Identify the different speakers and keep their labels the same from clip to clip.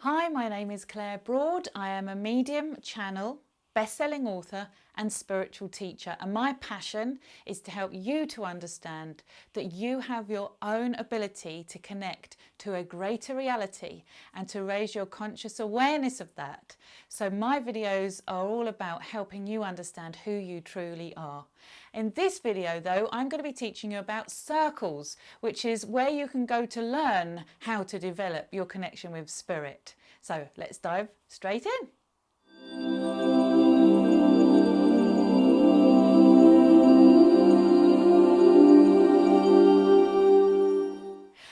Speaker 1: Hi, my name is Claire Broad. I am a medium, channel, best-selling author and spiritual teacher, and my passion is to help you to understand that you have your own ability to connect to a greater reality and to raise your conscious awareness of that. So my videos are all about helping you understand who you truly are. In this video though, I'm going to be teaching you about circles, which is where you can go to learn how to develop your connection with spirit. So let's dive straight in.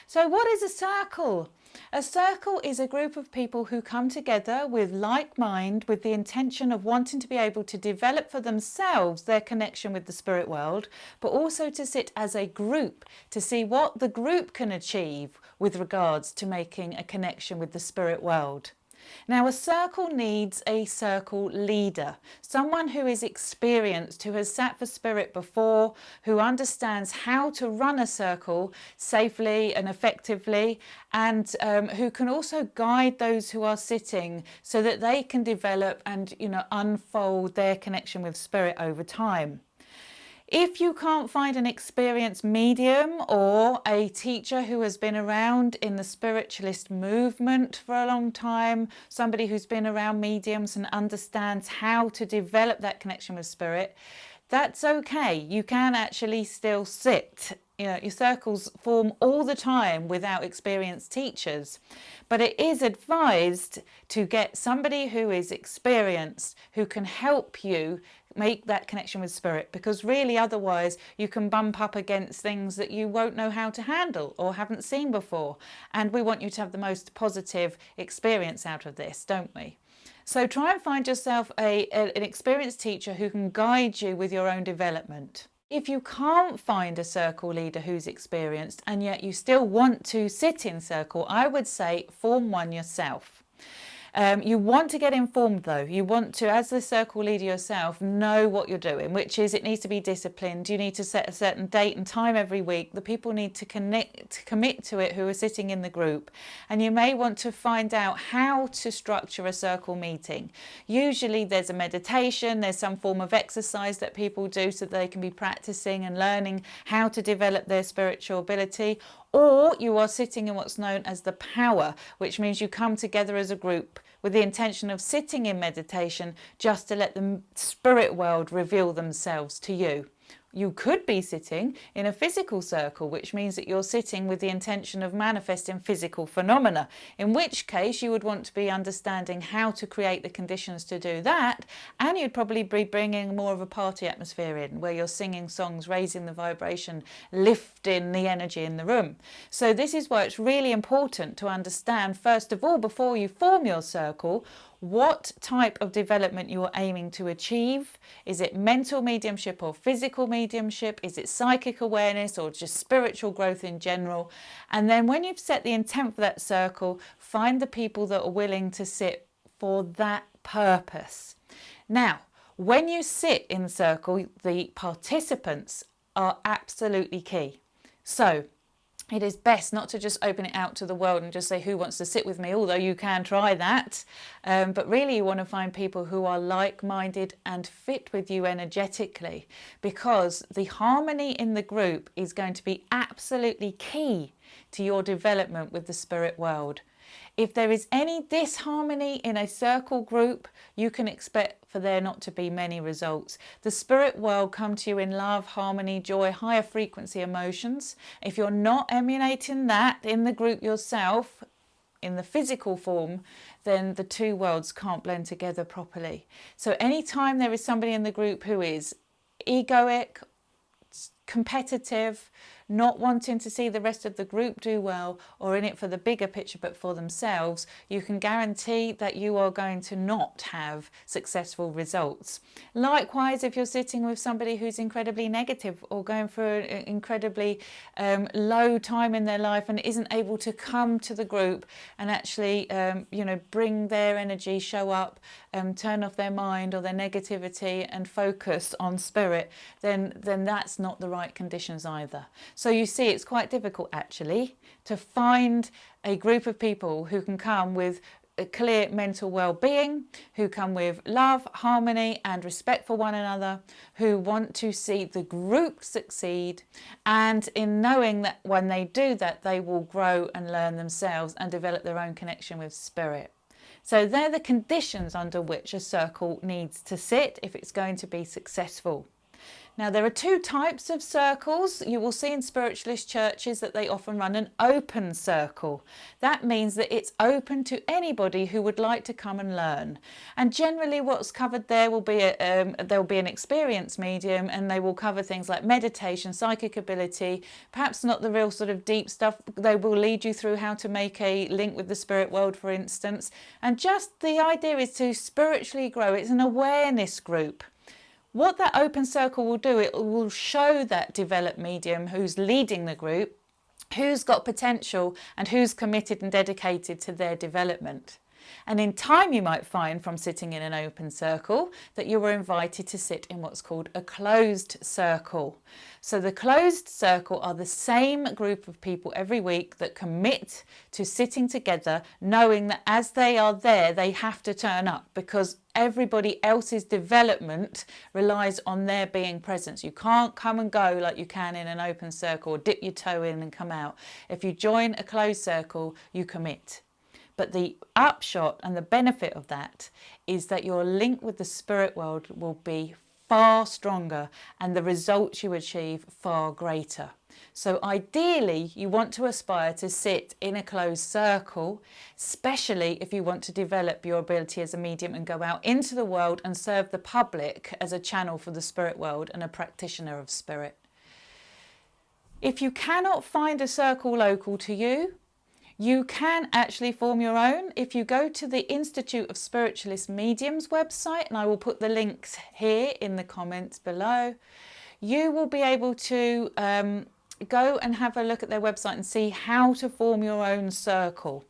Speaker 1: So what is a circle? A circle is a group of people who come together with like mind, with the intention of wanting to be able to develop for themselves their connection with the spirit world, but also to sit as a group to see what the group can achieve with regards to making a connection with the spirit world. Now, a circle needs a circle leader, someone who is experienced, who has sat for spirit before, who understands how to run a circle safely and effectively, and who can also guide those who are sitting so that they can develop and, unfold their connection with spirit over time. If you can't find an experienced medium or a teacher who has been around in the spiritualist movement for a long time, somebody who's been around mediums and understands how to develop that connection with spirit, that's okay. You can actually still sit. Your circles form all the time without experienced teachers, but it is advised to get somebody who is experienced, who can help you make that connection with spirit, because really otherwise you can bump up against things that you won't know how to handle or haven't seen before, and we want you to have the most positive experience out of this, don't we? So try and find yourself an experienced teacher who can guide you with your own development. If you can't find a circle leader who's experienced and yet you still want to sit in circle, I would say form one yourself. You want to get informed though. You want to, as the circle leader yourself, know what you're doing, which is it needs to be disciplined. You need to set a certain date and time every week. The people need to commit to it who are sitting in the group. And you may want to find out how to structure a circle meeting. Usually there's a meditation, there's some form of exercise that people do so that they can be practicing and learning how to develop their spiritual ability. Or you are sitting in what's known as the power, which means you come together as a group with the intention of sitting in meditation just to let the spirit world reveal themselves to you. You could be sitting in a physical circle, which means that you're sitting with the intention of manifesting physical phenomena, in which case you would want to be understanding how to create the conditions to do that, and you'd probably be bringing more of a party atmosphere in, where you're singing songs, raising the vibration, lifting the energy in the room. So this is why it's really important to understand, first of all, before you form your circle, what type of development you are aiming to achieve. Is it mental mediumship or physical mediumship? Is it psychic awareness or just spiritual growth in general? And then when you've set the intent for that circle, find the people that are willing to sit for that purpose. Now, when you sit in the circle, the participants are absolutely key. So it is best not to just open it out to the world and just say who wants to sit with me, although you can try that. But really you want to find people who are like-minded and fit with you energetically, because the harmony in the group is going to be absolutely key to your development with the spirit world. If there is any disharmony in a circle group, you can expect for there not to be many results. The spirit world come to you in love, harmony, joy, higher frequency emotions. If you're not emulating that in the group yourself, in the physical form, then the two worlds can't blend together properly. So anytime there is somebody in the group who is egoic, competitive, not wanting to see the rest of the group do well, or in it for the bigger picture but for themselves, you can guarantee that you are going to not have successful results. Likewise, if you're sitting with somebody who's incredibly negative or going through an incredibly low time in their life and isn't able to come to the group and actually bring their energy, show up, turn off their mind or their negativity and focus on spirit, then that's not the right conditions either. So you see, it's quite difficult actually to find a group of people who can come with a clear mental well-being, who come with love, harmony and respect for one another, who want to see the group succeed, and in knowing that when they do that, they will grow and learn themselves and develop their own connection with spirit. So they're the conditions under which a circle needs to sit if it's going to be successful. Now, there are two types of circles. You will see in spiritualist churches that they often run an open circle. That means that it's open to anybody who would like to come and learn. And generally what's covered there will be there'll be an experienced medium, and they will cover things like meditation, psychic ability, perhaps not the real sort of deep stuff. They will lead you through how to make a link with the spirit world, for instance. And just the idea is to spiritually grow. It's an awareness group. What that open circle will do, it will show that developed medium who's leading the group, who's got potential and who's committed and dedicated to their development. And in time you might find from sitting in an open circle that you were invited to sit in what's called a closed circle. So the closed circle are the same group of people every week that commit to sitting together, knowing that as they are there, they have to turn up because everybody else's development relies on their being present. You can't come and go like you can in an open circle, or dip your toe in and come out. If you join a closed circle, you commit. But the upshot and the benefit of that is that your link with the spirit world will be far stronger and the results you achieve far greater. So ideally, you want to aspire to sit in a closed circle, especially if you want to develop your ability as a medium and go out into the world and serve the public as a channel for the spirit world and a practitioner of spirit. If you cannot find a circle local to you, you can actually form your own. If you go to the Institute of Spiritualist Mediums website, and I will put the links here in the comments below, you will be able to go and have a look at their website and see how to form your own circle.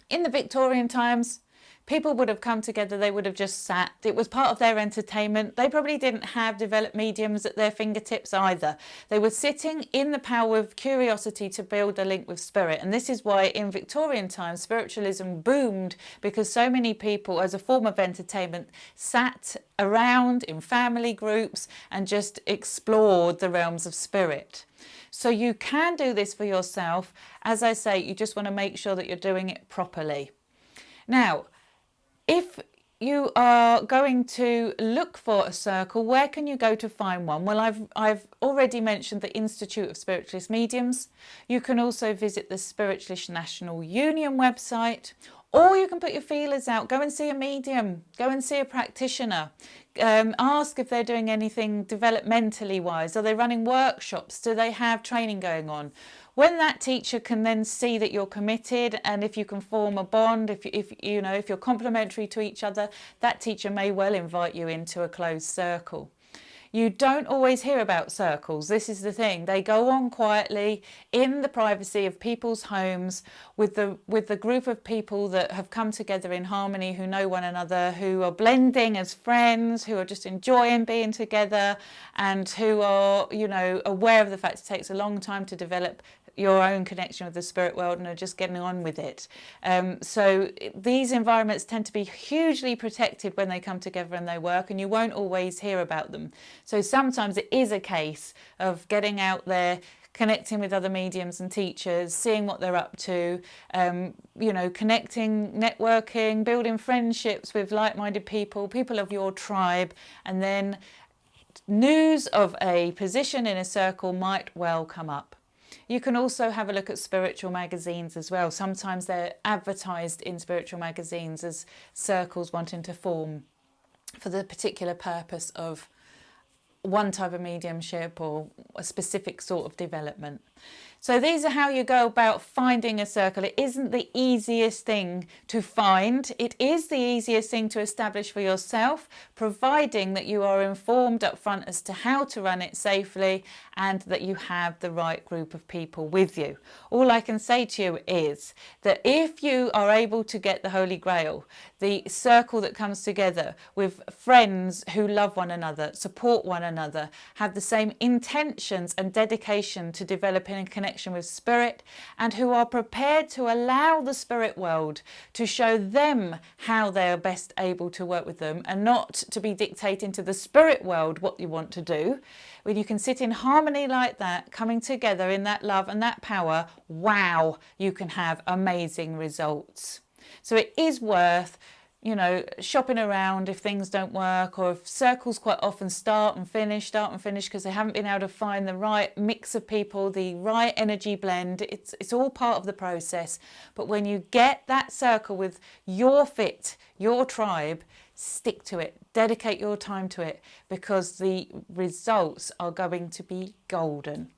Speaker 1: In the Victorian times, people would have come together, they would have just sat. It was part of their entertainment. They probably didn't have developed mediums at their fingertips either. They were sitting in the power of curiosity to build a link with spirit. And this is why in Victorian times, spiritualism boomed, because so many people, as a form of entertainment, sat around in family groups and just explored the realms of spirit. So you can do this for yourself. As I say, you just want to make sure that you're doing it properly. Now, if you are going to look for a circle, where can you go to find one? Well, I've already mentioned the Institute of Spiritualist Mediums. You can also visit the Spiritualist National Union website, or you can put your feelers out. Go and see a medium, go and see a practitioner. Ask if they're doing anything developmentally wise. Are they running workshops? Do they have training going on? When that teacher can then see that you're committed, and if you can form a bond, if you're complementary to each other, that teacher may well invite you into a closed circle. You don't always hear about circles. This is the thing. They go on quietly in the privacy of people's homes with the group of people that have come together in harmony, who know one another, who are blending as friends, who are just enjoying being together, and who are, aware of the fact it takes a long time to develop your own connection with the spirit world and are just getting on with it. So these environments tend to be hugely protected when they come together and they work, and you won't always hear about them. So sometimes it is a case of getting out there, connecting with other mediums and teachers, seeing what they're up to, connecting, networking, building friendships with like-minded people of your tribe, and then news of a position in a circle might well come up. You can also have a look at spiritual magazines as well. Sometimes they're advertised in spiritual magazines as circles wanting to form for the particular purpose of one type of mediumship or a specific sort of development. So these are how you go about finding a circle. It isn't the easiest thing to find. It is the easiest thing to establish for yourself, providing that you are informed up front as to how to run it safely and that you have the right group of people with you. All I can say to you is that if you are able to get the Holy Grail, the circle that comes together with friends who love one another, support one another, have the same intentions and dedication to developing developing a connection with spirit, and who are prepared to allow the spirit world to show them how they are best able to work with them, and not to be dictating to the spirit world what you want to do. When you can sit in harmony like that, coming together in that love and that power, wow, you can have amazing results. So it is worth, you know, shopping around if things don't work, or if circles quite often start and finish because they haven't been able to find the right mix of people, the right energy blend. It's all part of the process. But when you get that circle with your fit, your tribe, stick to it, dedicate your time to it, because the results are going to be golden.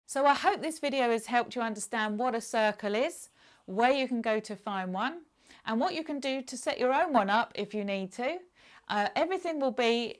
Speaker 1: So I hope this video has helped you understand what a circle is, where you can go to find one, and what you can do to set your own one up if you need to. Everything will be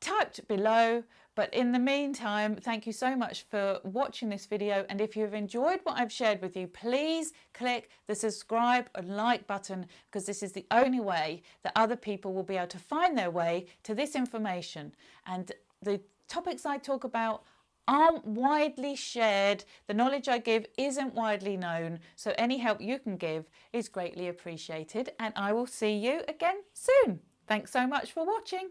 Speaker 1: typed below, but in the meantime, thank you so much for watching this video, and if you've enjoyed what I've shared with you, please click the subscribe and like button, because this is the only way that other people will be able to find their way to this information. And the topics I talk about aren't widely shared. The knowledge I give isn't widely known, so any help you can give is greatly appreciated, and I will see you again soon. Thanks so much for watching.